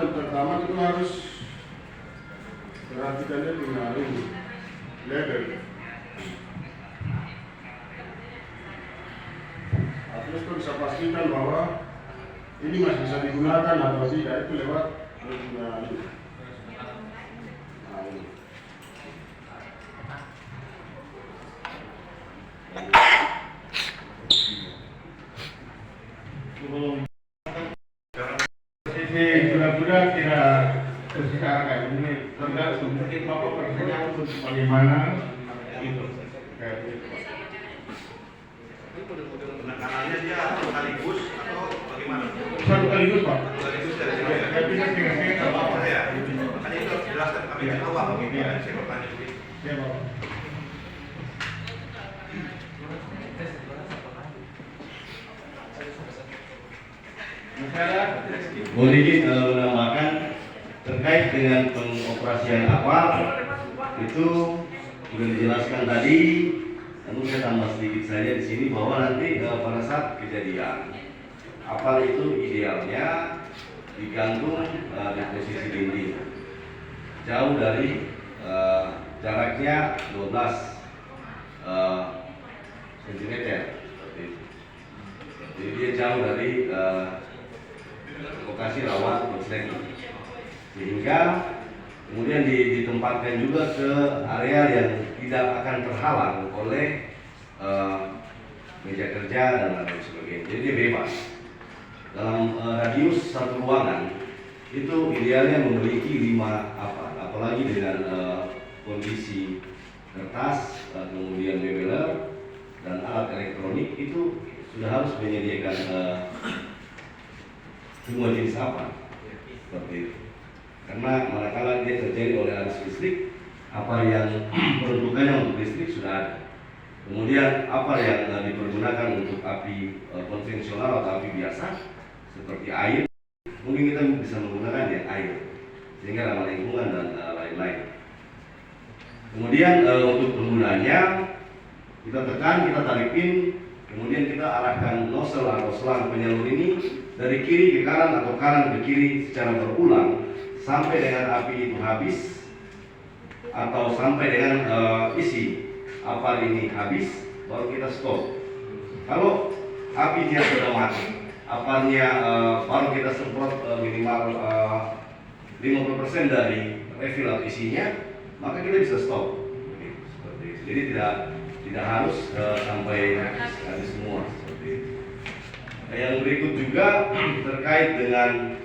yang pertama itu harus perhatikan dia punya ini level. Terus kita bisa pastikan bahwa ini masih bisa digunakan atau tidak itu lewat punya ini. Nah, ini. Budak-budak tidak bersikap kayak ini, tergantung mungkin bapak persenya untuk bagaimana itu kayak gitu. Penekanannya dia sekaligus atau bagaimana? Satu kaligus pak. Sekaligus dari sini. Saya bisa setengah-setengah kalau apa Ya, makanya itu harus dijelaskan kami tidak tahu apa begitu. Saya bertanya begitu. ya bapak. Mohon izin menambahkan terkait dengan pengoperasian kapal itu sudah dijelaskan tadi, namun saya tambah sedikit saja di sini bahwa nanti pada saat kejadian kapal itu idealnya digantung di posisi dinding jauh dari jaraknya 12 cm. Jadi dia jauh dari lokasi rawan konsleting, sehingga kemudian ditempatkan juga ke area yang tidak akan terhalang oleh meja kerja dan lain sebagainya. Jadi dia bebas dalam radius satu ruangan itu idealnya memiliki 5 apalagi dengan kondisi kertas, kemudian mebeler dan alat elektronik itu sudah harus menyediakan semua jenis apa seperti itu. Karena manakala dia terjadi oleh arus listrik, apa yang peruntukannya untuk listrik sudah ada. Kemudian apa yang dipergunakan untuk api konvensional atau api biasa seperti air, mungkin kita bisa menggunakan ya air sehingga ramah lingkungan dan lain-lain. Kemudian untuk penggunanya kita tekan, kita tarifin, kemudian kita arahkan nozzle atau selang penyalur ini dari kiri ke kanan atau kanan ke kiri secara berulang sampai dengan api itu habis atau sampai dengan isi apar ini habis, baru kita stop. Kalau apinya sudah mati, aparnya baru kita semprot minimal 50% dari refill atau isinya, maka kita bisa stop. Seperti itu. Jadi tidak harus sampai habis semua. Seperti itu. Yang berikut juga terkait dengan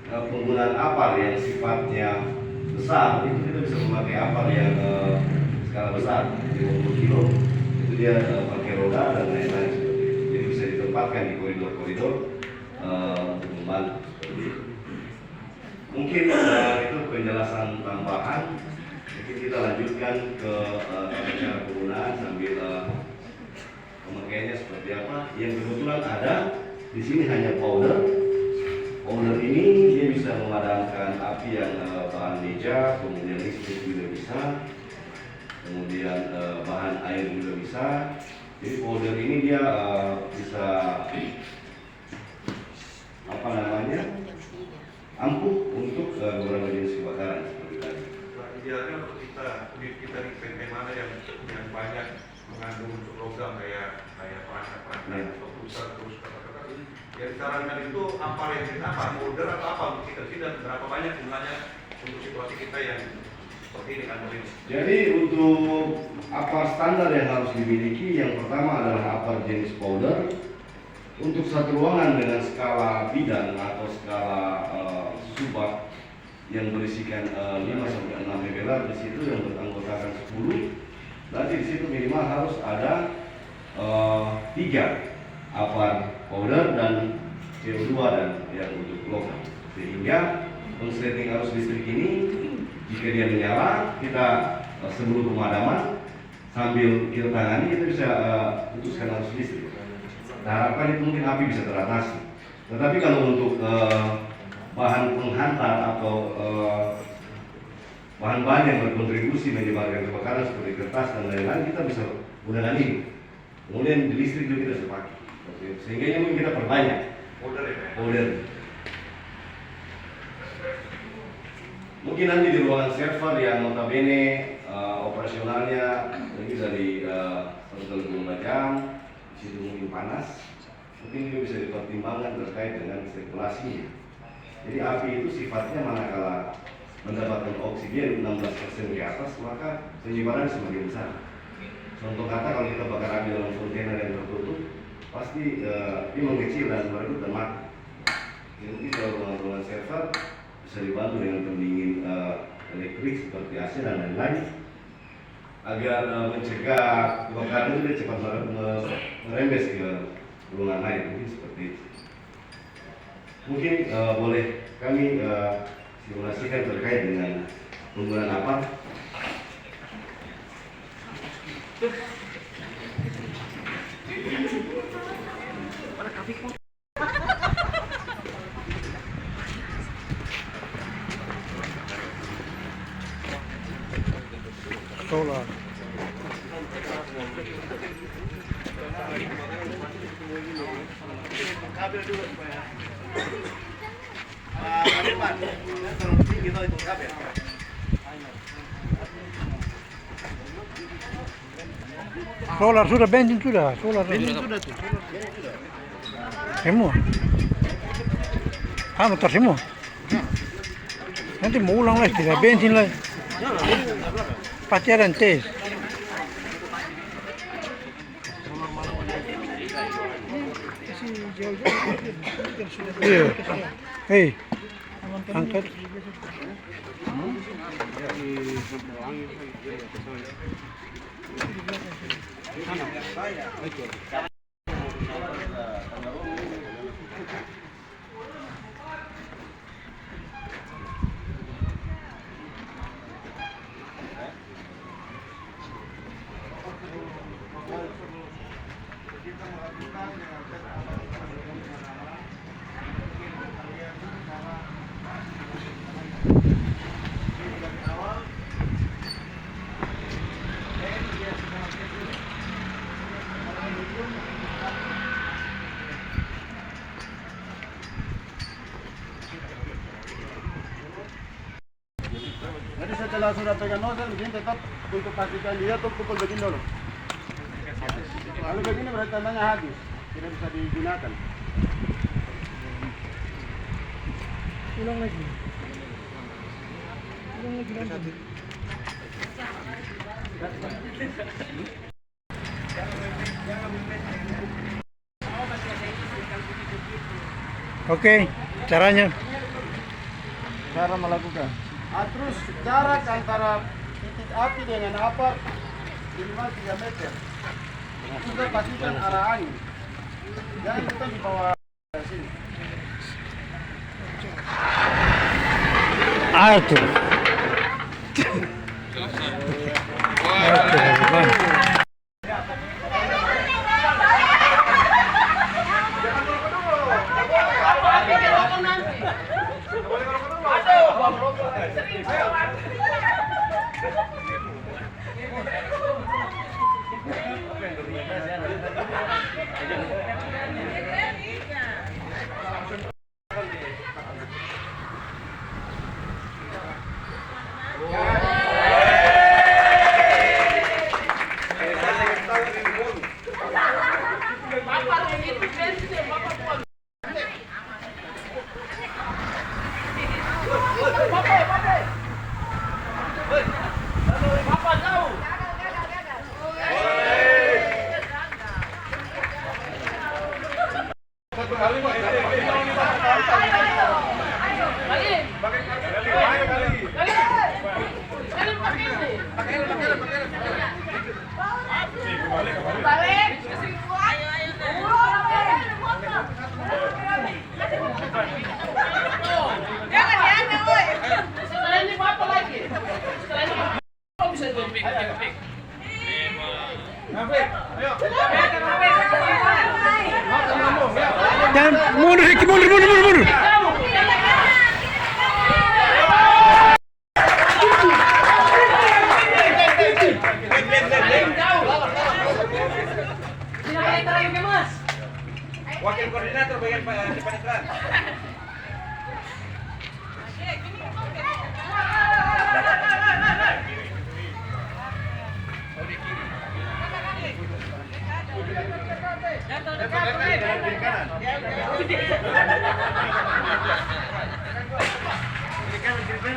penggunaan apar yang sifatnya besar, itu kita bisa memakai apar yang skala besar, 50 kilo, itu dia pakai roda dan lain-lain seperti itu. Jadi bisa ditempatkan di koridor-koridor untuk membantu seperti itu. Mungkin itu penjelasan tambahan. Mungkin kita lanjutkan ke cara penggunaan sambil pemakaiannya seperti apa. Yang kebetulan ada di sini hanya powder. Powder ini dia bisa memadamkan api yang bahan meja, kemudian listrik juga bisa, kemudian bahan air juga bisa. Jadi powder ini dia bisa apa namanya ampuh untuk beberapa jenis kebakaran seperti tadi. Idealnya untuk kita di PT mana yang banyak mengandung untuk logam kayak perangkat atau pusat terus kata-kata ini. Yang disarankan itu apa yang kita powder atau apa untuk kita sih dan berapa banyak jumlahnya untuk situasi kita yang seperti ini kan ini. Jadi untuk apar standar yang harus dimiliki, yang pertama adalah apar jenis powder. Untuk satu ruangan dengan skala bidan atau skala subak yang berisikan 5 sampai 6 mebeler, di situ yang beranggotakan 10. Berarti di situ minimal harus ada 3 apar powder dan CO2 dan yang untuk logam. Sehingga konsleting arus listrik ini jika dia menyala, kita sebelum pemadaman sambil kita tangani kita bisa putuskan arus listrik. Kita harapkan itu mungkin api bisa teratasi. Tetapi kalau untuk bahan penghantar atau bahan-bahan yang berkontribusi menyebabkan kebakaran seperti kertas dan lain-lain, kita bisa gunakan ini. Kemudian di listrik juga kita bisa pakai. Sehingga ini mungkin kita perbanyak Powder ya. powder. Mungkin nanti di ruangan server yang notabene operasionalnya lebih dari 1,5 jam, di situ mungkin panas, mungkin itu bisa dipertimbangkan terkait dengan sirkulasinya. Jadi api itu sifatnya manakala mendapatkan oksigen 16% ke atas, maka penyebaran semakin besar. Contoh kata kalau kita bakar api dalam kontainer yang tertutup, pasti ini mengecil dan meredup dan mati. Jadi kalau ruangan-ruangan server bisa dibantu dengan pendingin elektrik seperti AC dan lain-lain agar mencegah kebakaran itu dia cepat merembes ke ruangan lain, mungkin seperti itu. Mungkin boleh kami simulasikan terkait dengan penggunaan apa. Solar. Kabel dulu supaya Pak, kalau tinggi itu kabel. Solar sudah, bensin sudah, solar. Bensin sudah tuh. Semua. Mutar semua. Nanti mau ulang lagi, tidak bensin lagi. Pasti ada tes. Iya. Hei, angkat. Jadi setelah sudah pegang nozzle, begini tetap untuk pastikan dia tuh pukul begini dulu. Kalau begini berarti tandanya habis, tidak bisa digunakan. Ulang lagi. Ulang lagi. Oke, caranya. Cara melakukan. Terus jarak antara titik api dengan apar minimal 3 meter. Juga pastikan arah angin. Jangan kita di bawah sini. Tuh.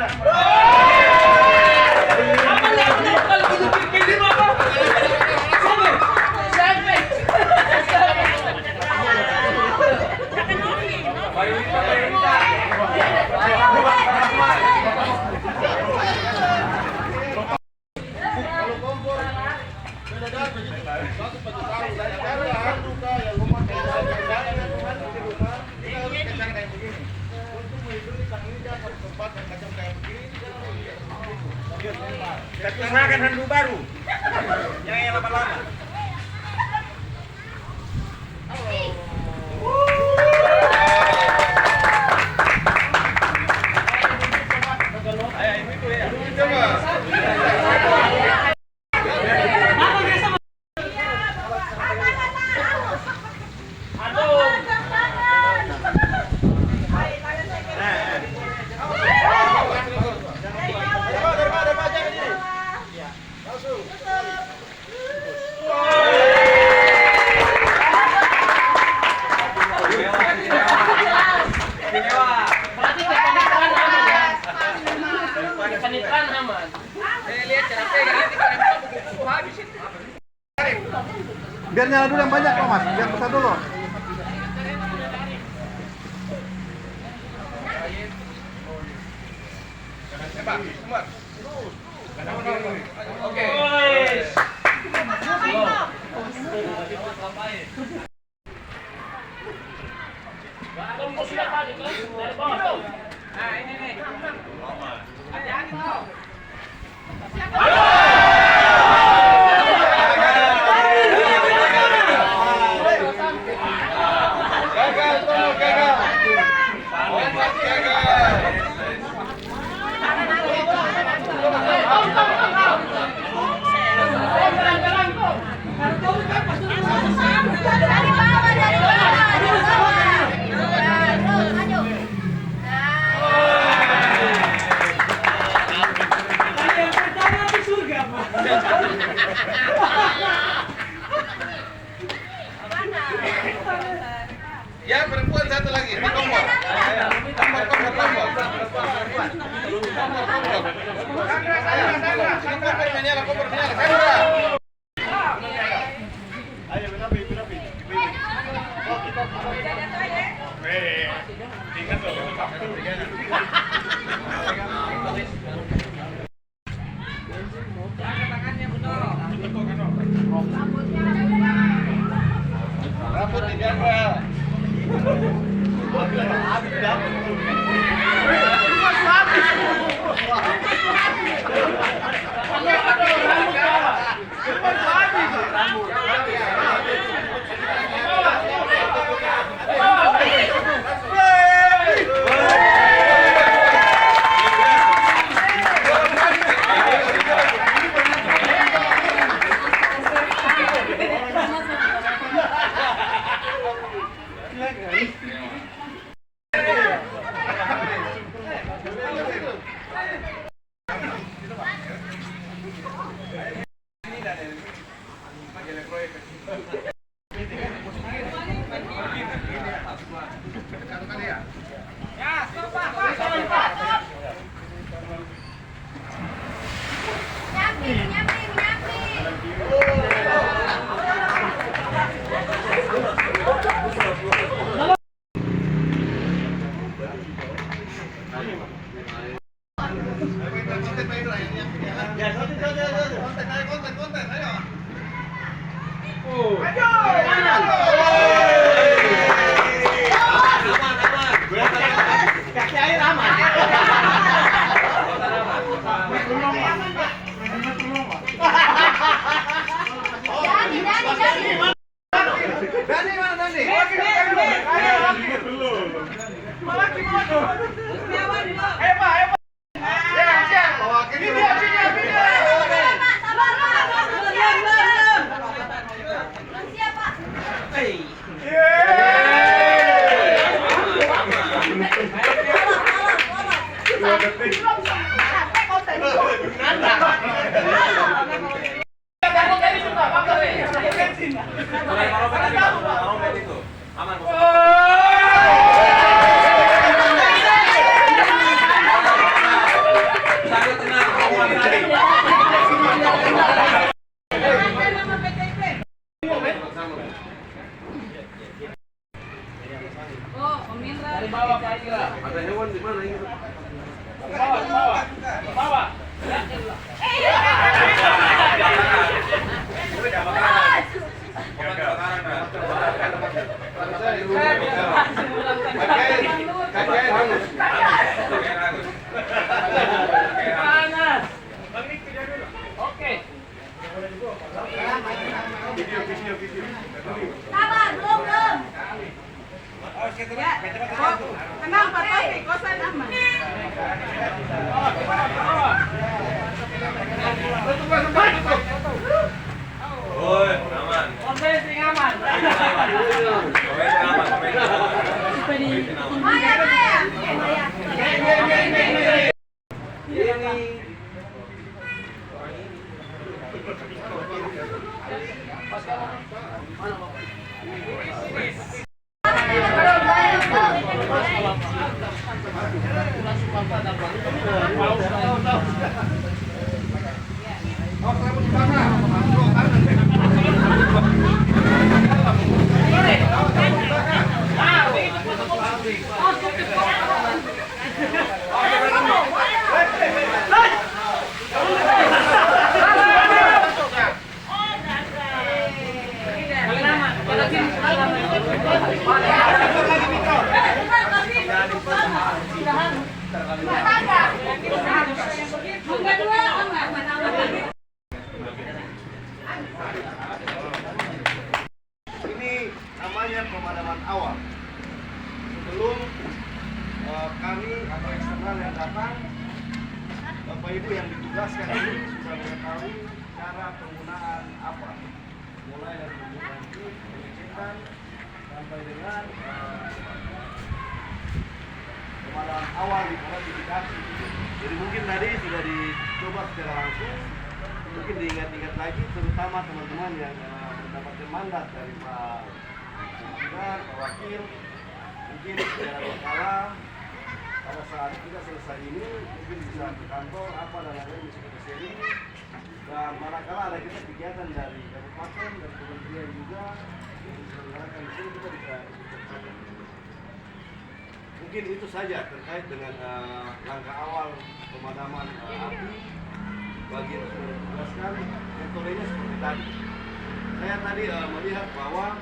Kalau kompor mendadak begitu, satu baju sarung dan cara handuka yang memakai sarung di rumah, kita harus kencang kayak begini. Untuk melindungi sang lidah harus tempat yang kacang kayak begini. Serahkan handuk baru. Jangan yang lama-lama. Biar nyala dulu yang banyak kok mas, biar besar dulu. Ya, perempuan satu lagi. Ini kompor. Kompor. Kompor menyala. Sandra. Ayo, berapi. Ingat loh, itu Rambut dijaga. awan di mana ini? Sabar, belum. Ya, tenang Pak Taufik, kosan aman. Oi, aman. Maya, Maya. Ini namanya pemadaman awal. Sebelum kami atau eksternal yang datang, Bapak Ibu yang ditugaskan ini sudah mengetahui cara penggunaan apa, mulai dari pengecekan sampai dengan pemadaman awal di klasifikasi. Jadi mungkin tadi sudah dicoba secara langsung, mungkin diingat-ingat lagi, terutama teman-teman yang mendapatkan mandat dari Pak Gubernur, Pak Wakil, mungkin secara berkala pada saat kita selesai ini mungkin bisa ke kantor apa dan lain-lain bisa ke sini, dan manakala ada kita kegiatan dari kabupaten dan kementerian juga yang diselenggarakan di sini kita bisa ikut. Mungkin itu saja terkait dengan langkah awal pemadaman api bagi yang sudah ditugaskan. Metodenya seperti tadi. Saya tadi melihat bahwa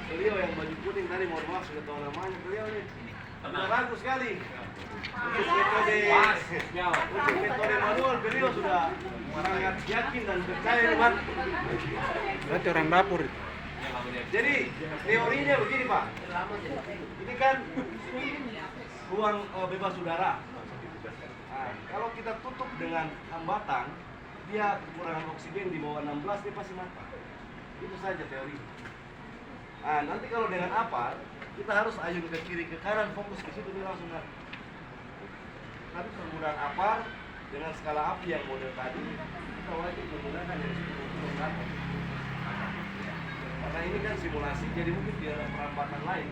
beliau yang baju kuning tadi, mohon maaf sudah tahu namanya, beliau ini sudah ragu sekali. Untuk metode manual beliau sudah sangat yakin dan percaya Pak. Berarti orang dapur. Jadi teorinya begini Pak, ini kan ruang bebas udara. Nah, kalau kita tutup dengan hambatan, dia kekurangan oksigen di bawah 16 dia pasti mati. Itu saja teori. Nah, nanti kalau dengan apa, kita harus ayun ke kiri ke kanan, fokus ke situ dia langsung mati. Tapi penggunaan apa dengan skala api yang model tadi, kita wajib menggunakan yang 10 km. Karena ini kan simulasi, jadi mungkin tidak ada perampatan lain.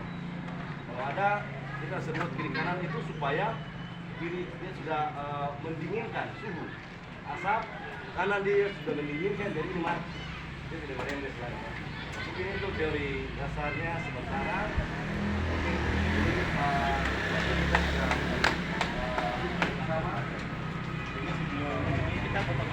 Kalau ada, kita sebut kiri kanan itu supaya kiri dia sudah mendinginkan suhu asap, kanan dia sudah mendinginkan, jadi ini mati. Dia tidak ada yang lain. Mungkin itu teori dasarnya sementara. Mungkin ini kita sudah bersama. Ini kita potong